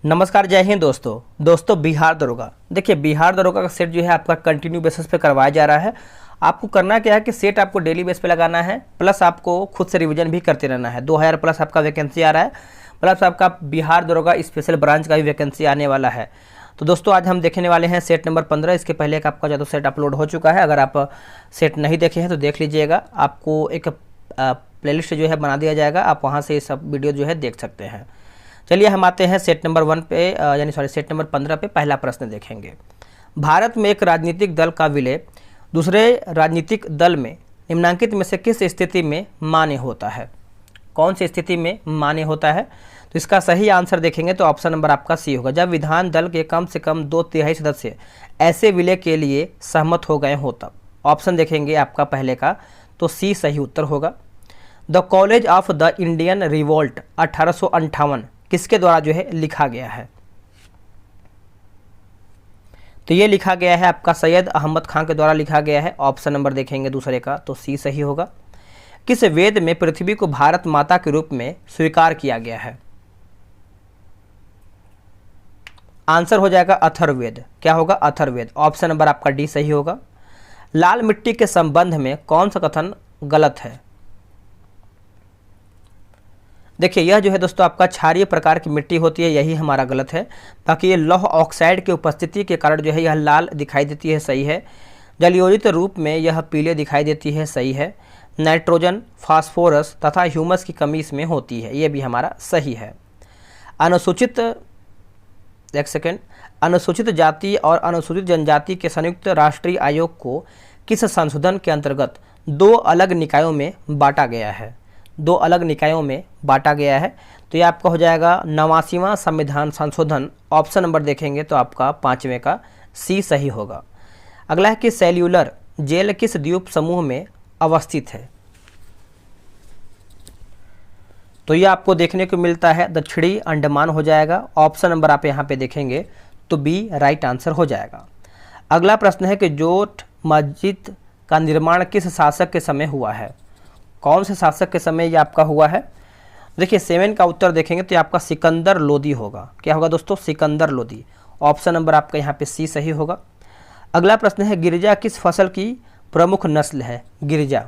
नमस्कार, जय हिंद दोस्तों बिहार दरोगा। देखिए, बिहार दरोगा का सेट जो है आपका कंटिन्यू बेसिस पे करवाया जा रहा है। आपको करना क्या है कि सेट आपको डेली बेस पे लगाना है, प्लस आपको खुद से रिवीजन भी करते रहना है। 2000 प्लस आपका वैकेंसी आ रहा है, प्लस आपका बिहार दरोगा स्पेशल ब्रांच का भी वैकेंसी आने वाला है। तो दोस्तों आज हम देखने वाले हैं सेट नंबर 15। इसके पहले एक आपका जो सेट अपलोड हो चुका है, अगर आप सेट नहीं देखे हैं तो देख लीजिएगा। आपको एक प्लेलिस्ट जो है बना दिया जाएगा, आप वहाँ से सब वीडियो जो है देख सकते हैं। चलिए हम आते हैं सेट नंबर 1 पे, सेट नंबर 15 पे। पहला प्रश्न देखेंगे। भारत में एक राजनीतिक दल का विलय दूसरे राजनीतिक दल में निम्नांकित में से किस स्थिति में मान्य होता है? कौन सी स्थिति में मान्य होता है? तो इसका सही आंसर देखेंगे तो ऑप्शन नंबर आपका सी होगा, जब विधान दल के कम से कम 2/3 सदस्य ऐसे विलय के लिए सहमत हो गए हो तब। ऑप्शन देखेंगे आपका पहले का, तो सी सही उत्तर होगा। The college of the Indian revolt 1858 किसके द्वारा जो है लिखा गया है? तो ये लिखा गया है आपका सैयद अहमद खान के द्वारा लिखा गया है। ऑप्शन नंबर देखेंगे दूसरे का, तो सी सही होगा। किस वेद में पृथ्वी को भारत माता के रूप में स्वीकार किया गया है? आंसर हो जाएगा अथर्ववेद। क्या होगा? अथर्ववेद। ऑप्शन नंबर आपका डी सही होगा। लाल मिट्टी के संबंध में कौन सा कथन गलत है? देखिए, यह जो है दोस्तों आपका क्षारीय प्रकार की मिट्टी होती है, यही हमारा गलत है। बाकी ये लौह ऑक्साइड की उपस्थिति के कारण जो है यह लाल दिखाई देती है, सही है। जलयोजित रूप में यह पीले दिखाई देती है, सही है। नाइट्रोजन, फास्फोरस तथा ह्यूमस की कमी इसमें होती है, ये भी हमारा सही है। अनुसूचित जाति और अनुसूचित जनजाति के संयुक्त राष्ट्रीय आयोग को किस संशोधन के अंतर्गत 2 अलग निकायों में बांटा गया है? 2 अलग निकायों में बांटा गया है। तो ये आपका हो जाएगा 89वां संविधान संशोधन। ऑप्शन नंबर देखेंगे तो आपका 5वें का सी सही होगा। अगला है कि सेल्यूलर जेल किस द्वीप समूह में अवस्थित है? तो ये आपको देखने को मिलता है दक्षिणी अंडमान हो जाएगा। ऑप्शन नंबर आप यहाँ पे देखेंगे तो बी राइट आंसर हो जाएगा। अगला प्रश्न है कि जोट मस्जिद का निर्माण किस शासक के समय हुआ है? कौन से शासक के समय ये आपका हुआ है? देखिए 7 का उत्तर देखेंगे तो ये आपका सिकंदर लोदी होगा। क्या होगा दोस्तों? सिकंदर लोदी। ऑप्शन नंबर आपका यहाँ पे सी सही होगा। अगला प्रश्न है गिरिजा किस फसल की प्रमुख नस्ल है? गिरिजा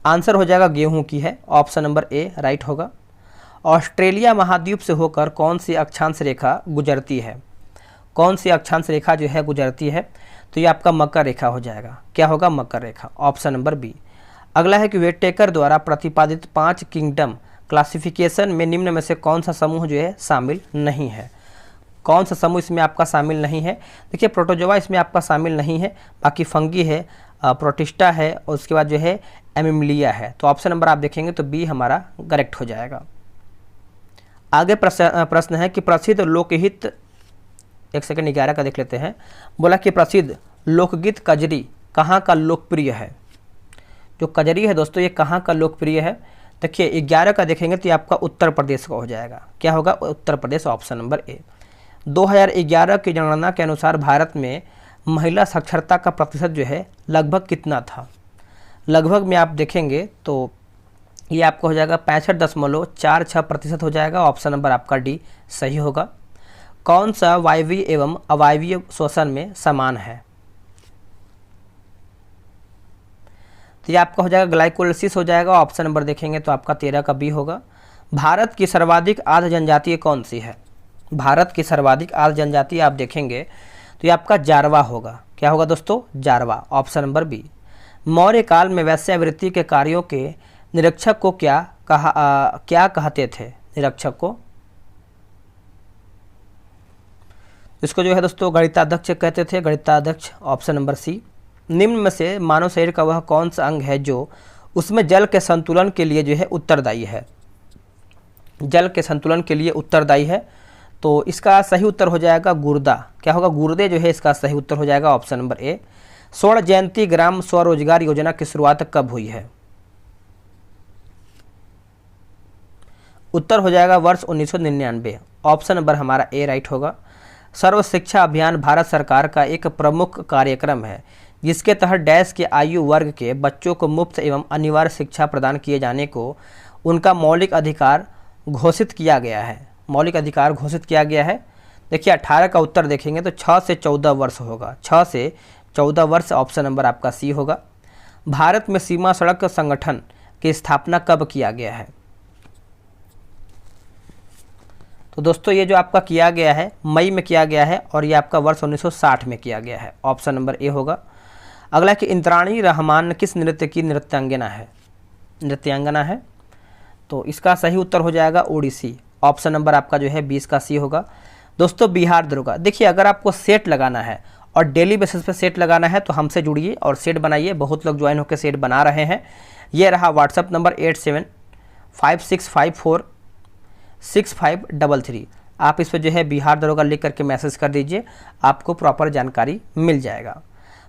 आंसर हो जाएगा गेहूं की है। ऑप्शन नंबर ए राइट होगा। ऑस्ट्रेलिया महाद्वीप से होकर कौन सी अक्षांश रेखा गुजरती है? कौन सी अक्षांश रेखा जो है गुजरती है? तो ये आपका मकर रेखा हो जाएगा। क्या होगा? मकर रेखा। Option number B. अगला है कि वेटेकर द्वारा प्रतिपादित 5 किंगडम क्लासिफिकेशन में निम्न में से कौन सा समूह जो है शामिल नहीं है? कौन सा समूह इसमें आपका शामिल नहीं है? देखिए प्रोटोजोआ इसमें आपका शामिल नहीं है, बाकी फंगी है, प्रोटिस्टा है और उसके बाद जो है एमिमिलिया है। तो ऑप्शन नंबर आप देखेंगे तो बी हमारा करेक्ट हो जाएगा। आगे प्रश्न है कि प्रसिद्ध लोकहित 11 का देख लेते हैं। बोला कि प्रसिद्ध लोकगीत कजरी कहाँ का लोकप्रिय है? जो कजरी है दोस्तों ये कहाँ का लोकप्रिय है? देखिए 11 का देखेंगे तो ये आपका उत्तर प्रदेश का हो जाएगा। क्या होगा? Uttar Pradesh. Option number A. 2011 की जनगणना के अनुसार भारत में महिला साक्षरता का प्रतिशत जो है लगभग कितना था? लगभग में आप देखेंगे तो ये आपका हो जाएगा 65.46% हो जाएगा। ऑप्शन नंबर आपका डी सही होगा। कौन सा वायवीय एवं अवायवीय श्वसन में समान है? तो ये आपका हो जाएगा ग्लाइकोलिसिस हो जाएगा। ऑप्शन नंबर देखेंगे तो आपका 13 का बी होगा। भारत की सर्वाधिक आर्द्र जनजाति कौन सी है? भारत की सर्वाधिक आर्द्र जनजाति आप देखेंगे तो ये आपका जारवा होगा। क्या होगा दोस्तों? Jarawa. Option number B. Maurya काल में वैश्यावृत्ति के कार्यों के निरीक्षक को क्या कहते थे? निरीक्षक को इसको जो है दोस्तों गणिताध्यक्ष कहते थे, गणिताध्यक्ष। ऑप्शन नंबर सी। निम्न में से मानव शरीर का वह कौन सा अंग है जो उसमें जल के संतुलन के लिए जो है उत्तरदायी है? जल के संतुलन के लिए उत्तरदायी है, तो इसका सही उत्तर हो जाएगा गुर्दा। क्या होगा? गुर्दे जो है इसका सही उत्तर हो जाएगा। Option number A. स्वर्ण जयंती ग्राम स्वरोजगार योजना की शुरुआत कब हुई है? उत्तर हो जाएगा वर्ष 1999। ऑप्शन नंबर हमारा ए राइट होगा। सर्व शिक्षा अभियान भारत सरकार का एक प्रमुख कार्यक्रम है जिसके तहत डैश के आयु वर्ग के बच्चों को मुफ्त एवं अनिवार्य शिक्षा प्रदान किए जाने को उनका मौलिक अधिकार घोषित किया गया है? मौलिक अधिकार घोषित किया गया है। देखिए 18 का उत्तर देखेंगे तो 6 से 14 वर्ष होगा। 6 से 14 वर्ष ऑप्शन नंबर आपका सी होगा। भारत में सीमा सड़क संगठन की स्थापना कब किया गया है? तो दोस्तों ये जो आपका किया गया है मई में किया गया है और ये आपका वर्ष 1960 में किया गया है। ऑप्शन नंबर ए होगा। अगला कि इंद्राणी रहमान किस नृत्य की नृत्यांगना है? तो इसका सही उत्तर हो जाएगा ओडिसी। ऑप्शन नंबर आपका जो है 20 का सी होगा। दोस्तों बिहार दरोगा, देखिए अगर आपको सेट लगाना है और डेली बेसिस पे सेट लगाना है तो हमसे जुड़िए और सेट बनाइए। बहुत लोग ज्वाइन होकर सेट बना रहे हैं। ये रहा व्हाट्सअप नंबर 8756546533। आप इस पर जो है बिहार दरोगा लिख करके मैसेज कर दीजिए, आपको प्रॉपर जानकारी मिल जाएगा।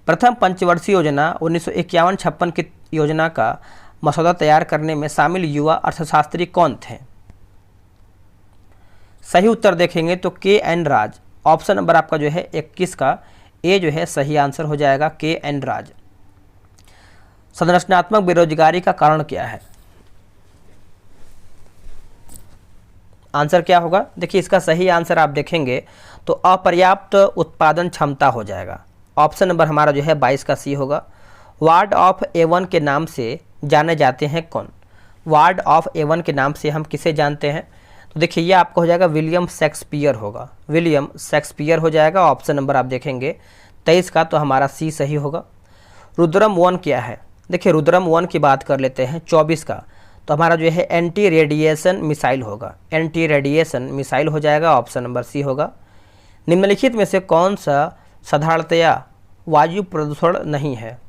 प्रथम पंचवर्षीय योजना 1951-56 की योजना का मसौदा तैयार करने में शामिल युवा अर्थशास्त्री कौन थे? सही उत्तर देखेंगे तो के एन राज। ऑप्शन नंबर आपका जो है 21 का ए जो है सही आंसर हो जाएगा, के एन राज। संरचनात्मक बेरोजगारी का कारण क्या है? आंसर क्या होगा? देखिए इसका सही आंसर आप देखेंगे तो अपर्याप्त उत्पादन क्षमता हो जाएगा। ऑप्शन नंबर हमारा जो है 22 का सी होगा। वार्ड ऑफ एवन के नाम से जाने जाते हैं कौन? वार्ड ऑफ एवन के नाम से हम किसे जानते हैं? तो देखिए ये आपका हो जाएगा विलियम शेक्सपियर होगा। विलियम शेक्सपियर हो जाएगा। ऑप्शन नंबर आप देखेंगे 23 का, तो हमारा सी सही होगा। रुद्रम 1 क्या है? देखिए रुद्रम 1 की बात कर लेते हैं 24 का, तो हमारा जो है एंटी रेडिएशन मिसाइल होगा। एंटी रेडिएशन मिसाइल हो जाएगा। ऑप्शन नंबर सी होगा। निम्नलिखित में से कौन सा साधारणतया वायु प्रदूषण नहीं है?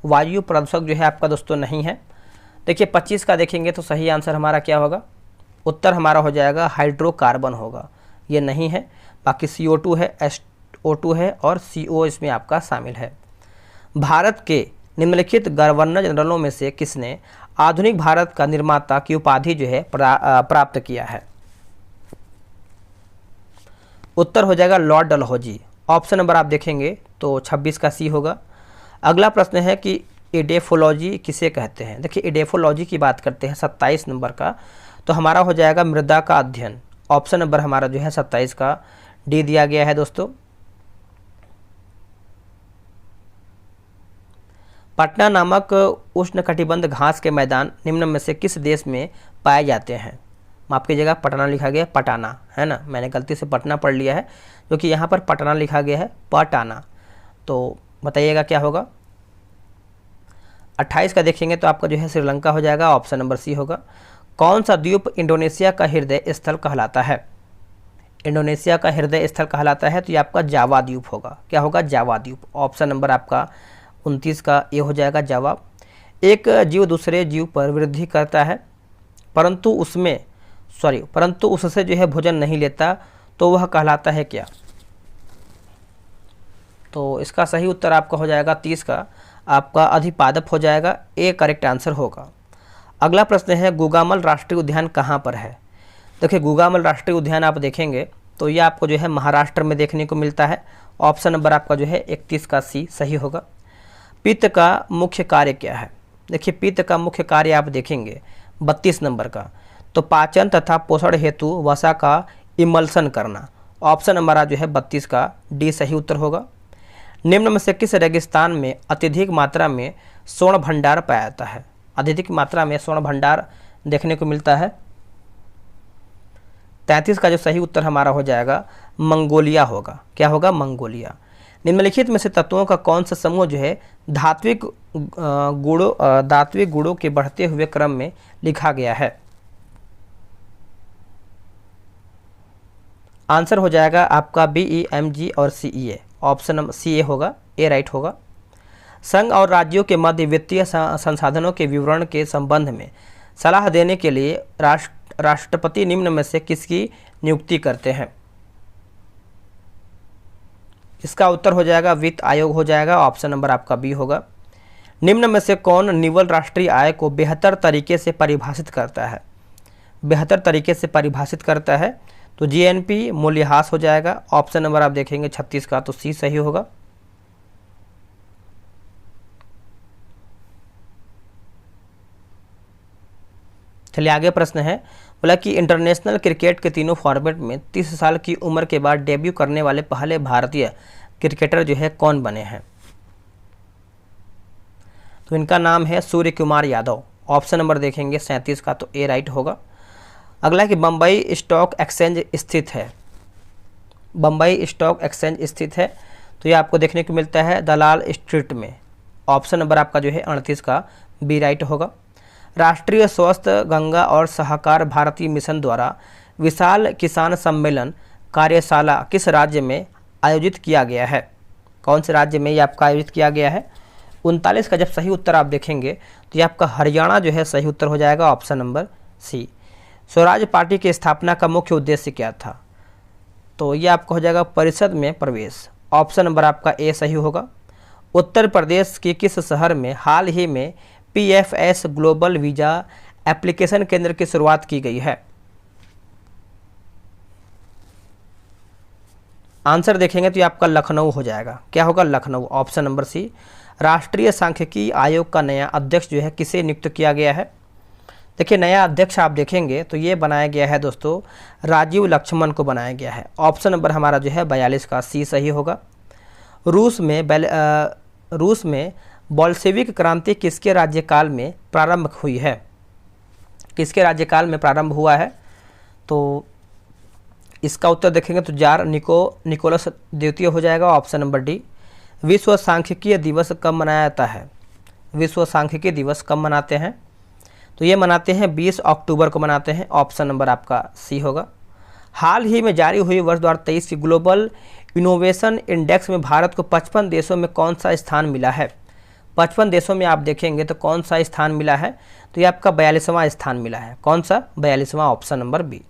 वायु प्रदूषक जो है आपका दोस्तों नहीं है। देखिए 25 का देखेंगे तो सही आंसर हमारा क्या होगा? उत्तर हमारा हो जाएगा हाइड्रोकार्बन होगा। ये नहीं है। बाकी CO2 है, SO2 है और CO इसमें आपका शामिल है। भारत के निम्नलिखित गवर्नर जनरलों में से किसने आधुनिक भारत का निर्माता की उपाधि जो है प्राप्त किया है? उत्तर हो जाएगा लॉर्ड डलहौजी। ऑप्शन नंबर आप देखेंगे तो 26 का सी होगा। अगला प्रश्न है कि एडेफोलॉजी किसे कहते हैं? देखिए एडेफोलॉजी की बात करते हैं 27 नंबर का, तो हमारा हो जाएगा मृदा का अध्ययन। ऑप्शन नंबर हमारा जो है 27 का डी दिया गया है। दोस्तों पटना नामक उष्णकटिबंध घास के मैदान निम्न में से किस देश में पाए जाते हैं? माफ कीजिएगा पटना लिखा गया है पटाना, है ना, मैंने गलती से पटना पढ़ लिया है क्योंकि यहाँ पर पटना लिखा गया है पटाना। तो बताइएगा क्या होगा? 28 का देखेंगे तो आपका जो है श्रीलंका हो जाएगा। ऑप्शन नंबर सी होगा। कौन सा द्वीप इंडोनेशिया का हृदय स्थल कहलाता है? इंडोनेशिया का हृदय स्थल कहलाता है तो ये आपका जावा द्वीप होगा। क्या होगा? जावा द्वीप। ऑप्शन नंबर आपका 29 का ए हो जाएगा जावा। एक जीव दूसरे जीव पर वृद्धि करता है परंतु उससे जो है भोजन नहीं लेता, तो वह कहलाता है क्या? तो इसका सही उत्तर आपका हो जाएगा 30 का, आपका अधिपादप हो जाएगा। ए करेक्ट आंसर होगा। अगला प्रश्न है गुगामल राष्ट्रीय उद्यान कहाँ पर है? देखिए गुगामल राष्ट्रीय उद्यान आप देखेंगे तो ये आपको जो है महाराष्ट्र में देखने को मिलता है। ऑप्शन नंबर आपका जो है 31 का सी सही होगा। पित्त का मुख्य कार्य क्या है? देखिए पित्त का मुख्य कार्य आप देखेंगे 32 नंबर का, तो पाचन तथा पोषण हेतु वसा का इमल्सन करना। ऑप्शन नंबर जो है 32 का डी सही उत्तर होगा। निम्न में से किस रेगिस्तान में अत्यधिक मात्रा में स्वर्ण भंडार पाया जाता है? अत्यधिक मात्रा में स्वर्ण भंडार देखने को मिलता है। 33 का जो सही उत्तर हमारा हो जाएगा मंगोलिया होगा। क्या होगा? मंगोलिया। निम्नलिखित में से तत्वों का कौन सा समूह जो है धात्विक गुणों के बढ़ते हुए क्रम में लिखा गया है? आंसर हो जाएगा आपका BEMG और CEA। ऑप्शन नंबर CA होगा, ए राइट होगा। संघ और राज्यों के मध्य वित्तीय संसाधनों के विवरण के संबंध में सलाह देने के लिए राष्ट्रपति निम्न में से किसकी नियुक्ति करते हैं? इसका उत्तर हो जाएगा वित्त आयोग हो जाएगा। ऑप्शन नंबर आपका बी होगा। निम्न में से कौन निव्वल राष्ट्रीय आय को बेहतर तरीके से परिभाषित करता है? बेहतर तरीके से परिभाषित करता है तो GNP मूल्यह्रास हो जाएगा। ऑप्शन नंबर आप देखेंगे 36 का, तो सी सही होगा। चलिए आगे प्रश्न है बोला कि इंटरनेशनल क्रिकेट के तीनों फॉर्मेट में 30 साल की उम्र के बाद डेब्यू करने वाले पहले भारतीय क्रिकेटर जो है कौन बने हैं? तो इनका नाम है सूर्य कुमार यादव। ऑप्शन नंबर देखेंगे 37 का, तो ए राइट होगा। अगला कि बम्बई स्टॉक एक्सचेंज स्थित है। बम्बई स्टॉक एक्सचेंज स्थित है, तो ये आपको देखने को मिलता है दलाल स्ट्रीट में। ऑप्शन नंबर आपका जो है 38 का बी राइट होगा। राष्ट्रीय स्वास्थ्य गंगा और सहकार भारतीय मिशन द्वारा विशाल किसान सम्मेलन कार्यशाला किस राज्य में आयोजित किया गया है? कौन से राज्य में ये आपका आयोजित किया गया है? 39 का जब सही उत्तर आप देखेंगे तो ये आपका हरियाणा जो है सही उत्तर हो जाएगा। Option number C. Swaraj party की स्थापना का मुख्य उद्देश्य क्या था? तो ये आपका हो जाएगा परिषद में प्रवेश। ऑप्शन नंबर आपका ए सही होगा। उत्तर प्रदेश के किस शहर में हाल ही में PFS ग्लोबल वीज़ा एप्लीकेशन केंद्र की शुरुआत की गई है? आंसर देखेंगे तो ये आपका लखनऊ हो जाएगा। क्या होगा? लखनऊ। Option number C. राष्ट्रीय सांख्यिकी आयोग का नया अध्यक्ष जो है किसे नियुक्त किया गया है? देखिए, नया अध्यक्ष आप देखेंगे तो ये बनाया गया है दोस्तों, राजीव लक्ष्मण को बनाया गया है। ऑप्शन नंबर हमारा जो है 42 का सी सही होगा। रूस में बोल्शेविक क्रांति किसके राज्यकाल में प्रारंभ हुई है? किसके राज्यकाल में प्रारंभ हुआ है? तो इसका उत्तर देखेंगे तो जार निकोलस द्वितीय हो जाएगा। Option number D. विश्व सांख्यिकीय दिवस कब मनाया जाता है? विश्व सांख्यिकीय दिवस कब मनाते हैं? तो ये मनाते हैं 20 अक्टूबर को मनाते हैं। ऑप्शन नंबर आपका सी होगा। हाल ही में जारी हुई वर्ष 2023 की ग्लोबल इनोवेशन इंडेक्स में भारत को 55 देशों में कौन सा स्थान मिला है? 55 देशों में आप देखेंगे तो कौन सा स्थान मिला है? तो ये आपका 42वां स्थान मिला है। कौन सा? 42वां। Option number B.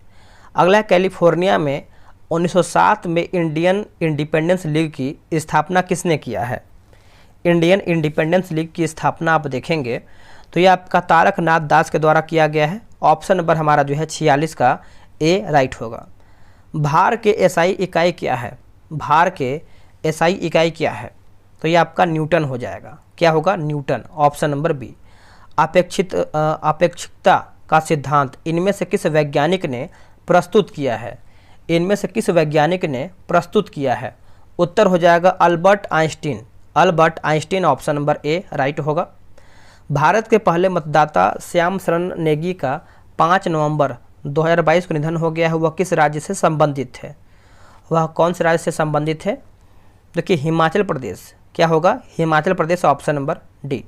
अगला, कैलिफोर्निया में 1907 में इंडियन इंडिपेंडेंस लीग की स्थापना किसने किया है? इंडियन इंडिपेंडेंस लीग की स्थापना आप देखेंगे तो ये आपका तारकनाथ दास के द्वारा किया गया है। ऑप्शन नंबर हमारा जो है 46 का ए राइट होगा। भार के एसआई इकाई क्या है? भार के एसआई इकाई क्या है? तो ये आपका न्यूटन हो जाएगा। क्या होगा? न्यूटन। Option number B. अपेक्षिकता का सिद्धांत इनमें से किस वैज्ञानिक ने प्रस्तुत किया है? इनमें से किस वैज्ञानिक ने प्रस्तुत किया है? उत्तर हो जाएगा Albert Einstein. Albert Einstein. Option number A right होगा। भारत के पहले मतदाता श्याम शरण नेगी का 5 नवंबर 2022 को निधन हो गया है। वह किस राज्य से संबंधित है? वह कौन से राज्य से संबंधित है? देखिए, हिमाचल प्रदेश। क्या होगा? Himachal Pradesh. Option number D.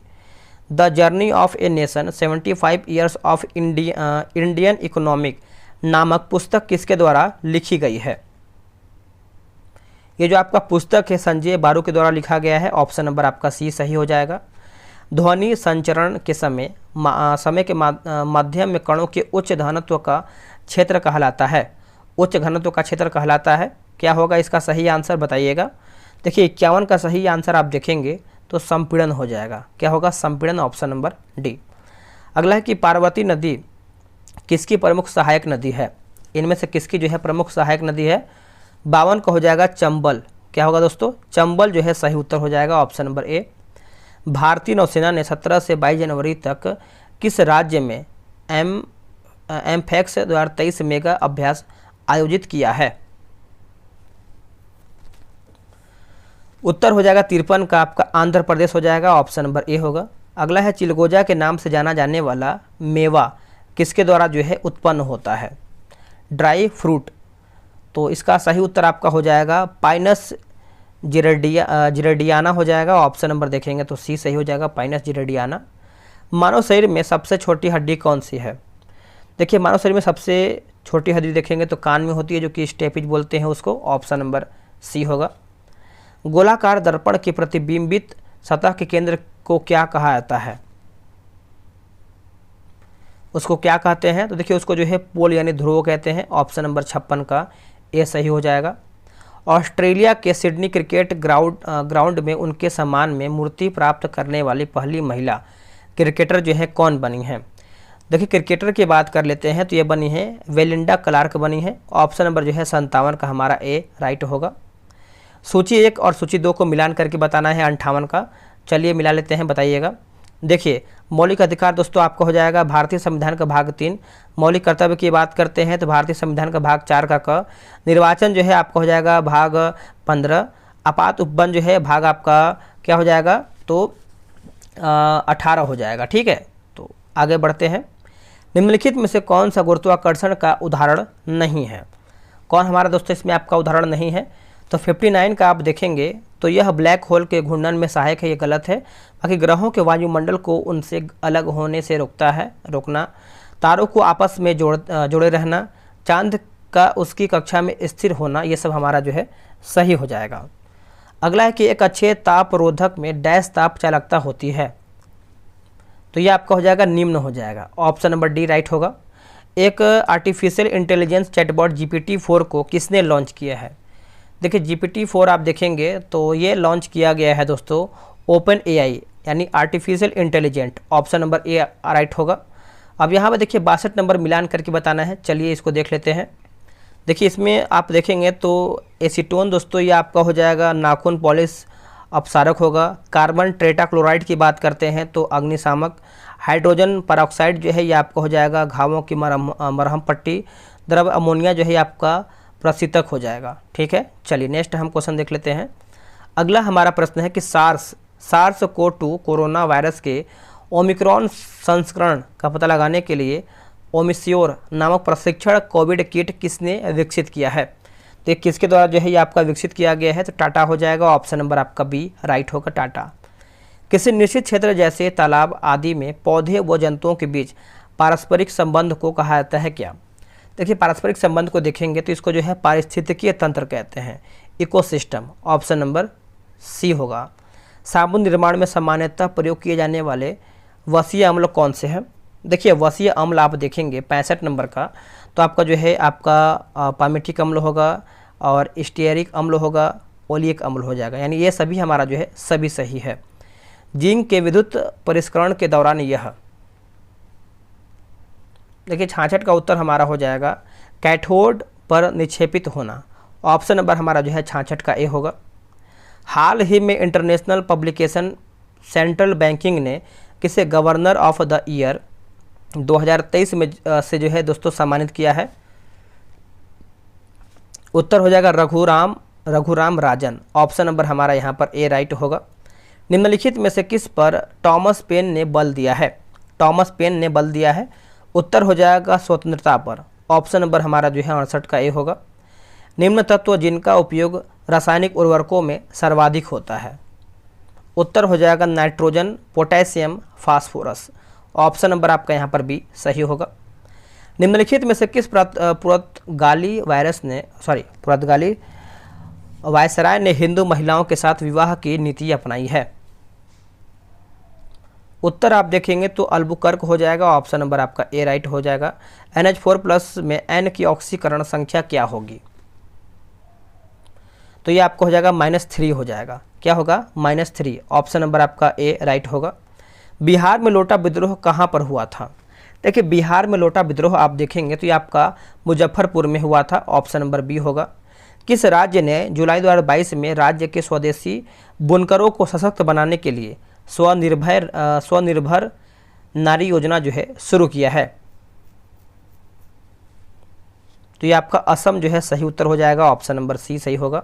The journey of a nation 75 years of Indian economic नामक पुस्तक किसके द्वारा लिखी गई है? ये जो आपका पुस्तक है संजय बारू के द्वारा लिखा गया है। ऑप्शन नंबर आपका सी सही हो जाएगा। ध्वनि संचरण के समय के माध्यम में कणों के उच्च घनत्व का क्षेत्र कहलाता है। उच्च घनत्व का क्षेत्र कहलाता है। क्या होगा इसका सही आंसर बताइएगा? देखिए, 51 का सही आंसर आप देखेंगे तो संपीड़न हो जाएगा। क्या होगा? संपीड़न। Option number D. अगला है कि पार्वती नदी किसकी प्रमुख सहायक नदी है? इनमें से किसकी जो है प्रमुख सहायक नदी है? 52 का हो जाएगा चंबल। क्या होगा दोस्तों? चंबल जो है सही उत्तर हो जाएगा। Option number A. भारतीय नौसेना ने 17 से 22 जनवरी तक किस राज्य में एमफैक्स 2023 मेगा अभ्यास आयोजित किया है? उत्तर हो जाएगा 53 का आपका आंध्र प्रदेश हो जाएगा। ऑप्शन नंबर ए होगा। अगला है चिलगोजा के नाम से जाना जाने वाला मेवा किसके द्वारा जो है उत्पन्न होता है? Dry fruit. तो इसका सही उत्तर आपका हो जाएगा पाइनस जिरेडियाना हो जाएगा। ऑप्शन नंबर देखेंगे तो सी सही हो जाएगा, पाइनस जिरेडियाना। मानव शरीर में सबसे छोटी हड्डी कौन सी है? देखिए, मानव शरीर में सबसे छोटी हड्डी देखेंगे तो कान में होती है, जो कि स्टेपिज बोलते हैं उसको। ऑप्शन नंबर सी होगा। गोलाकार दर्पण की प्रतिबिंबित सतह के केंद्र को क्या कहा जाता है? उसको क्या कहते हैं? तो देखिए, उसको जो है पोल यानी ध्रुव कहते हैं। ऑप्शन नंबर 56 का ए सही हो जाएगा। ऑस्ट्रेलिया के सिडनी क्रिकेट ग्राउंड में उनके सम्मान में मूर्ति प्राप्त करने वाली पहली महिला क्रिकेटर जो है कौन बनी है? देखिए, क्रिकेटर की बात कर लेते हैं तो ये बनी है वेलिंडा क्लार्क बनी है। ऑप्शन नंबर जो है 57 का हमारा ए राइट होगा। सूची 1 और सूची 2 को मिलान करके बताना है 58 का। चलिए मिला लेते हैं, बताइएगा। देखिए मौलिक अधिकार दोस्तों आपका हो जाएगा भारतीय संविधान का भाग 3। मौलिक कर्तव्य की बात करते हैं तो भारतीय संविधान का भाग 4 का क। निर्वाचन जो है आपका हो जाएगा भाग 15। आपात उपवन जो है भाग आपका क्या हो जाएगा, तो 18 हो जाएगा। ठीक है, तो आगे बढ़ते हैं। निम्नलिखित में से कौन सा गुरुत्वाकर्षण का उदाहरण नहीं है? कौन हमारा दोस्तों इसमें आपका उदाहरण नहीं है? तो 59 का आप देखेंगे तो यह ब्लैक होल के घूर्णन में सहायक है, ये गलत है। बाकी ग्रहों के वायुमंडल को उनसे अलग होने से रोकना, तारों को आपस में जोड़े रहना, चांद का उसकी कक्षा में स्थिर होना, ये सब हमारा जो है सही हो जाएगा। अगला है कि एक अच्छे तापरोधक में डैश ताप चालकता होती है, तो ये आपका हो जाएगा निम्न हो जाएगा। ऑप्शन नंबर डी राइट होगा। एक आर्टिफिशियल इंटेलिजेंस चैटबॉट GPT-4 को किसने लॉन्च किया है? देखिए GPT-4 आप देखेंगे तो ये लॉन्च किया गया है दोस्तों ओपन AI यानी artificial intelligent. Option number A right होगा। अब यहाँ पर देखिए 62 नंबर मिलान करके बताना है, चलिए इसको देख लेते हैं। देखिए इसमें आप देखेंगे तो एसीटोन दोस्तों ये आपका हो जाएगा नाखून पॉलिश अपसारक होगा। कार्बन टेट्राक्लोराइड की बात करते हैं तो अग्निशामक। हाइड्रोजन परऑक्साइड जो है ये आपका हो जाएगा घावों की मरहम पट्टी। द्रव अमोनिया जो है आपका प्रशीतक हो जाएगा। ठीक है, चलिए नेक्स्ट हम क्वेश्चन देख लेते हैं। अगला हमारा प्रश्न है कि SARS-CoV-2 कोरोना वायरस के ओमिक्रॉन संस्करण का पता लगाने के लिए ओमिस्योर नामक प्रशिक्षण कोविड किट किसने विकसित किया है? तो ये किसके द्वारा जो है ये आपका विकसित किया गया है? तो टाटा हो जाएगा। ऑप्शन नंबर आपका बी राइट होगा, टाटा। किसी निश्चित क्षेत्र जैसे तालाब आदि में पौधे व जंतुओं के बीच पारस्परिक संबंध को कहा जाता है क्या? देखिए पारस्परिक संबंध को देखेंगे तो इसको जो है पारिस्थितिकीय तंत्र कहते हैं, इकोसिस्टम। ऑप्शन नंबर सी होगा। साबुन निर्माण में सामान्यतः प्रयोग किए जाने वाले वसीय अम्ल कौन से हैं? देखिए वसीय अम्ल आप देखेंगे 65 नंबर का, तो आपका जो है आपका पामेटिक अम्ल होगा और स्टीयरिक अम्ल होगा, ओलिक अम्ल हो जाएगा, यानी ये सभी हमारा जो है सभी सही है। जिंक के विद्युत परिष्करण के दौरान यह, देखिए 66 का उत्तर हमारा हो जाएगा कैथोड पर निक्षेपित होना। ऑप्शन नंबर हमारा जो है 66 का ए होगा। हाल ही में इंटरनेशनल पब्लिकेशन सेंट्रल बैंकिंग ने किसे गवर्नर ऑफ द ईयर 2023 में से जो है दोस्तों सम्मानित किया है? उत्तर हो जाएगा रघुराम राजन। ऑप्शन नंबर हमारा यहाँ पर ए राइट होगा। निम्नलिखित में से किस पर टॉमस पेन ने बल दिया है? टॉमस पेन ने बल दिया है, उत्तर हो जाएगा स्वतंत्रता पर। ऑप्शन नंबर हमारा जो है 68 का ए होगा। निम्न तत्व जिनका उपयोग रासायनिक उर्वरकों में सर्वाधिक होता है? उत्तर हो जाएगा nitrogen, potassium, phosphorus. Option number आपका यहाँ पर बी सही होगा। निम्नलिखित में से किस पुर्तगाली वायसराय ने हिंदू महिलाओं के साथ विवाह की नीति अपनाई है? उत्तर आप देखेंगे तो अल्बुकर्क हो जाएगा। ऑप्शन नंबर आपका ए राइट हो जाएगा। NH4+ में N की ऑक्सीकरण संख्या क्या होगी? तो ये आपको हो जाएगा -3 हो जाएगा। क्या होगा? -3। ऑप्शन नंबर आपका ए राइट होगा। बिहार में लोटा विद्रोह कहाँ पर हुआ था? देखिए बिहार में लोटा विद्रोह आप देखेंगे तो ये आपका मुजफ्फरपुर में हुआ था। ऑप्शन नंबर बी होगा। किस राज्य ने जुलाई 2022 में राज्य के स्वदेशी बुनकरों को सशक्त बनाने के लिए स्वनिर्भर नारी योजना जो है शुरू किया है? तो ये आपका असम जो है सही उत्तर हो जाएगा। ऑप्शन नंबर सी सही होगा।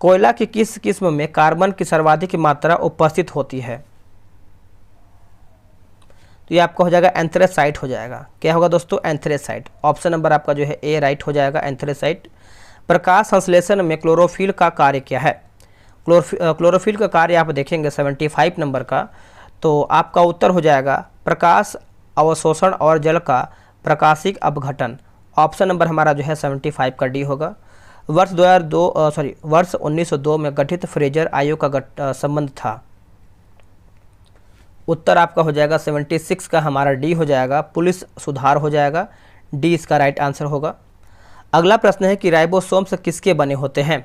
कोयला की किस किस्म में कार्बन की सर्वाधिक मात्रा उपस्थित होती है? तो ये आपका हो जाएगा एंथ्रेसाइट हो जाएगा। क्या होगा दोस्तों? एंथ्रेसाइट। ऑप्शन नंबर आपका जो है ए राइट हो जाएगा, एंथ्रेसाइट। प्रकाश संश्लेषण में क्लोरोफिल का कार्य क्या है? क्लोरोफिल का कार्य आप देखेंगे 75 नंबर का, तो आपका उत्तर हो जाएगा प्रकाश अवशोषण और जल का प्रकाशिक अपघटन। ऑप्शन नंबर हमारा जो है 75 का डी होगा। वर्ष 1902 में गठित फ्रेजर आयोग का संबंध था? उत्तर आपका हो जाएगा 76 का हमारा डी हो जाएगा, पुलिस सुधार हो जाएगा। डी इसका राइट आंसर होगा। अगला प्रश्न है कि राइबोसोम्स किसके बने होते हैं?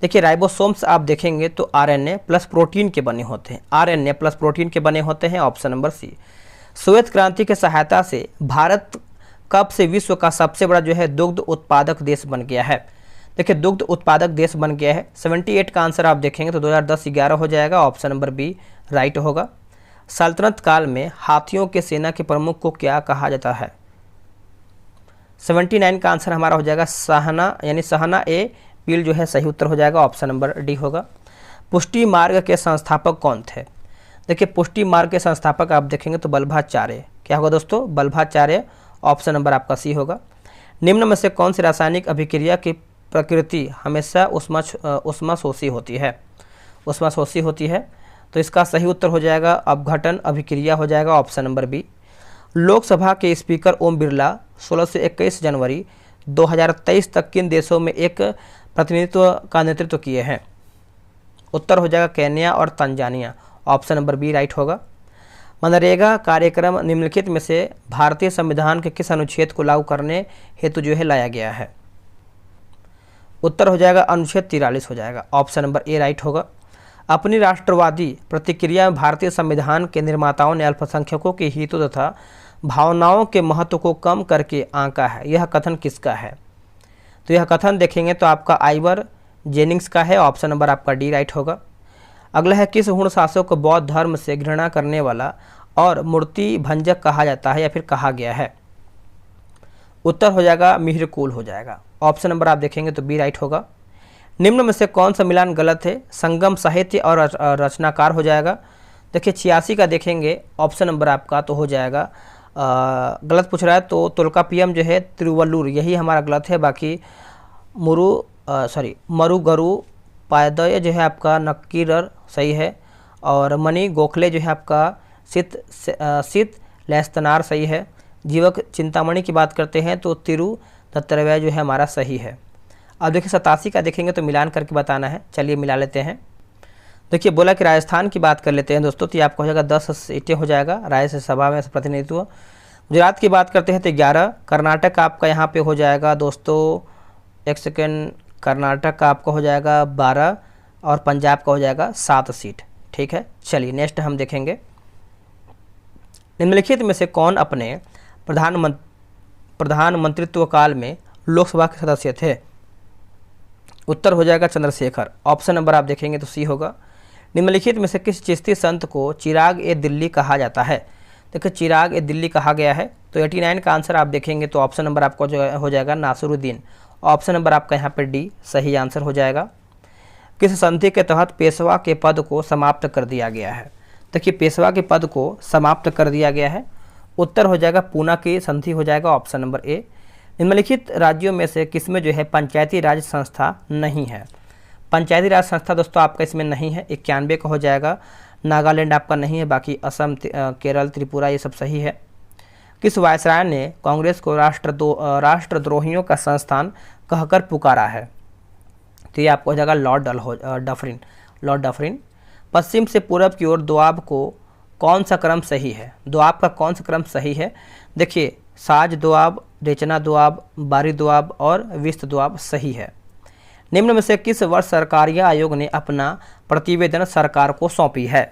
देखिए राइबोसोम्स आप देखेंगे तो RNA प्लस प्रोटीन के बने होते हैं, RNA प्लस प्रोटीन के बने होते हैं। Option number C. श्वेत क्रांति की सहायता से भारत कब से विश्व का सबसे बड़ा जो है दुग्ध उत्पादक देश बन गया है? देखिए दुग्ध उत्पादक देश बन गया है। 78 का आंसर आप देखेंगे तो 2010-11 हो जाएगा। ऑप्शन नंबर बी राइट होगा। सल्तनत काल में हाथियों के सेना के प्रमुख को क्या कहा जाता है? 79 का आंसर हमारा हो जाएगा सहना, यानी सहना ए पील जो है सही उत्तर हो जाएगा, ऑप्शन नंबर डी होगा। पुष्टि मार्ग के संस्थापक कौन थे? देखिए पुष्टि मार्ग के संस्थापक आप देखेंगे तो बल्भाचार्य, क्या होगा दोस्तों? बल्भाचार्य, ऑप्शन नंबर आपका सी होगा। निम्न में से कौन सी रासायनिक अभिक्रिया की प्रकृति हमेशा उष्माशोषी होती है? उष्माशोषी होती है, तो इसका सही उत्तर हो जाएगा अपघटन अभिक्रिया हो जाएगा, ऑप्शन नंबर बी। लोकसभा के स्पीकर ओम बिरला 16 से 21 जनवरी 2023 तक किन देशों में एक प्रतिनिधित्व का नेतृत्व किए हैं? उत्तर हो जाएगा केन्या और Tanzania, option number B right होगा। मनरेगा कार्यक्रम निम्नलिखित में से भारतीय संविधान के किस अनुच्छेद को लागू करने हेतु जो है लाया गया है? उत्तर हो जाएगा अनुच्छेद 43 हो जाएगा, ऑप्शन नंबर ए राइट होगा। अपनी राष्ट्रवादी प्रतिक्रिया में भारतीय संविधान के निर्माताओं ने अल्पसंख्यकों के हितों तथा भावनाओं के महत्व को कम करके आंका है, यह कथन किसका है? तो यह कथन देखेंगे तो आपका आइवर जेनिंग्स का है, ऑप्शन नंबर आपका डी राइट होगा। अगला है किस हुण शासक को बौद्ध धर्म से घृणा करने वाला और मूर्ति भंजक कहा जाता है या फिर कहा गया है? उत्तर हो जाएगा मिहिरकुल हो जाएगा, ऑप्शन नंबर आप देखेंगे तो बी राइट होगा। निम्न में से कौन सा मिलान गलत है? संगम साहित्य और रचनाकार हो जाएगा। देखिए 86 का देखेंगे, ऑप्शन नंबर आपका तो हो जाएगा गलत पूछ रहा है, तो तोल्कापियम जो है तिरुवल्लुर यही हमारा गलत है। बाकी मरुगरु पायदय जो है आपका नक्कीरर सही है, और मणि गोखले जो है आपका सित लेस्तनार सही है। जीवक चिंतामणि की बात करते हैं तो तिरु दत्तरवय जो है हमारा सही है। अब देखिए 87 का देखेंगे तो मिलान करके बताना है, चलिए मिला लेते हैं। देखिए बोला कि राजस्थान की बात कर लेते हैं दोस्तों, तो ये आपको हो जाएगा 10 सीटें हो जाएगा राज्यसभा में प्रतिनिधित्व। गुजरात की बात करते हैं तो 11, कर्नाटक आपका यहाँ पे हो जाएगा दोस्तों, एक सेकेंड, कर्नाटक का आपका हो जाएगा 12 और पंजाब का हो जाएगा 7 सीट। ठीक है, चलिए नेक्स्ट हम देखेंगे। निम्नलिखित में से कौन अपने प्रधानमंत्रित्व काल में लोकसभा के सदस्य थे? उत्तर हो जाएगा चंद्रशेखर, ऑप्शन नंबर आप देखेंगे तो सी होगा। निम्नलिखित में से किस चिश्ती संत को चिराग ए दिल्ली कहा जाता है? देखिए चिराग ए दिल्ली कहा गया है, तो 89 का आंसर आप देखेंगे तो ऑप्शन नंबर आपको जो हो जाएगा नासिरुद्दीन, ऑप्शन नंबर आपका यहाँ पर डी सही आंसर हो जाएगा। किस संधि के तहत पेशवा के पद को समाप्त कर दिया गया है? देखिए पेशवा के पद को समाप्त कर दिया गया है, उत्तर हो जाएगा पूना की संधि हो जाएगा, ऑप्शन नंबर ए। निम्नलिखित राज्यों में से किसमें जो है पंचायती राज संस्था नहीं है? पंचायती राज संस्था दोस्तों आपका इसमें नहीं है, 91 का हो जाएगा। नागालैंड आपका नहीं है, बाकी असम, केरल, त्रिपुरा ये सब सही है। किस वायसराय ने कांग्रेस को राष्ट्रद्रोहियों का संस्थान कहकर पुकारा है? तो ये आपको हो जाएगा लॉर्ड डफरिन। पश्चिम से पूरब की ओर दोआब को कौन सा क्रम सही है? दोआब का कौन सा क्रम सही है? देखिए साज दोआब, रेचना दोआब, बारी दोआब और विस्त दोआब सही है। निम्न में से किस वर्ष सरकारिया आयोग ने अपना प्रतिवेदन सरकार को सौंपी है?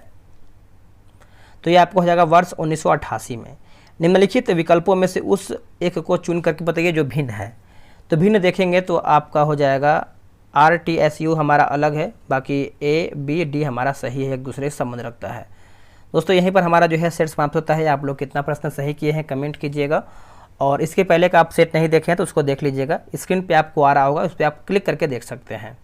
तो ये आपको हो जाएगा वर्ष 1988 में। निम्नलिखित विकल्पों में से उस एक को चुन करके बताइए जो भिन्न है। तो भिन्न देखेंगे तो आपका हो जाएगा RTSU हमारा अलग है, बाकी A, B, D हमारा सही है, एक दूसरे से संबंध रखता है। दोस्तों यहीं पर हमारा जो है सेट समाप्त होता है। आप लोग कितना प्रश्न सही किए हैं कमेंट कीजिएगा, और इसके पहले का आप सेट नहीं देखे हैं तो उसको देख लीजिएगा, स्क्रीन पे आपको आ रहा होगा, उस पर आप क्लिक करके देख सकते हैं।